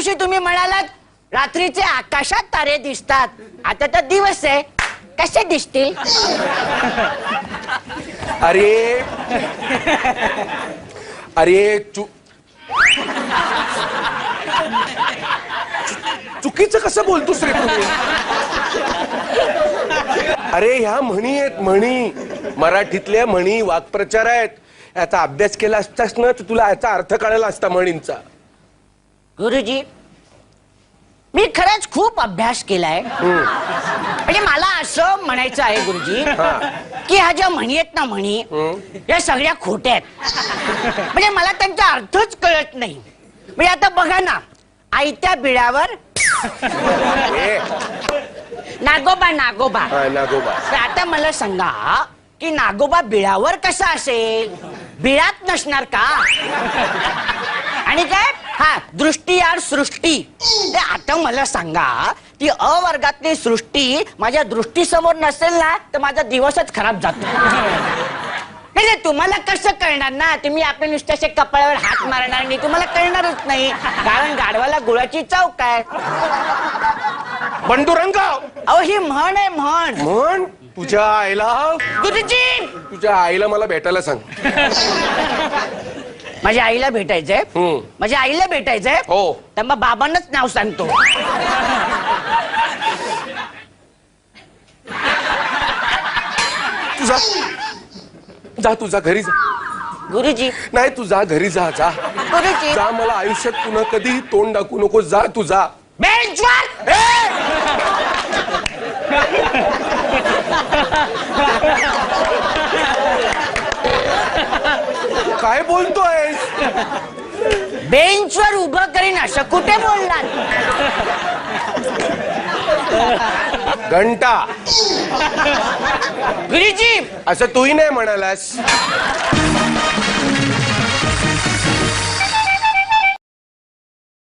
दिवशी तुम्ही म्हणालात रात्रीचे आकाशात तारे दिसतात, आता तर दिवस आहे, कसे दिसतील? अरे अरे चुकीचं कसं बोलतोस रे तुम्ही? अरे ह्या म्हणी आहेत, म्हणी मराठीतल्या म्हणी, वाक्प्रचार आहेत. याचा अभ्यास केला असतास ना तर तुला याचा अर्थ कळाला असता म्हणींचा. गुरुजी, मी खरंच खूप अभ्यास केलाय. म्हणजे मला असं म्हणायचं आहे गुरुजी की ह्या ज्या म्हणी आहेत ना, म्हणी या सगळ्या खोट्या आहेत. म्हणजे मला त्यांचा अर्थच कळत नाही. म्हणजे आता बघा ना, आयत्या बिळावर नागोबा नागोबा नागोबा. तर आता मला सांगा की नागोबा बिळावर कसा असेल? बिळात नसणार का? आणि काय हा दृष्टी यार सृष्टी. आता मला सांगा ती अ वर्गातली सृष्टी माझ्या दृष्टीसमोर नसेल ना तर माझा दिवसच खराब जातो. नाही तुम्हाला कसं कळणार ना? तुम्ही आपल्या नुसत्याचे कपाळावर हात मारणार नाही, तुम्हाला कळणारच नाही. कारण गाढवाला गुळाची चव काय. बंडुरंग, अहो ही म्हण आहे, म्हण. म्हण तुझ्या आईला. गुरुजी, तुझ्या आईला मला भेटायला सांग. माझ्या आईला भेटायचंय? माझ्या आईला भेटायचंय? हो. तर मग बाबांनाच नाव सांगतो. तुझा जा, तुझा घरी जा. गुरुजी, नाही तुझा घरी जा, जा गुरुजी. जा. मला आयुष्यात पुन्हा कधी तोंड दाखवू नको. जा तुझा. बेंचवर काय बोलतोय? बेंचवर उभं करीन असं कुठे बोलणार? घंटा. गुरुजी, असं तूही नाही म्हणालास.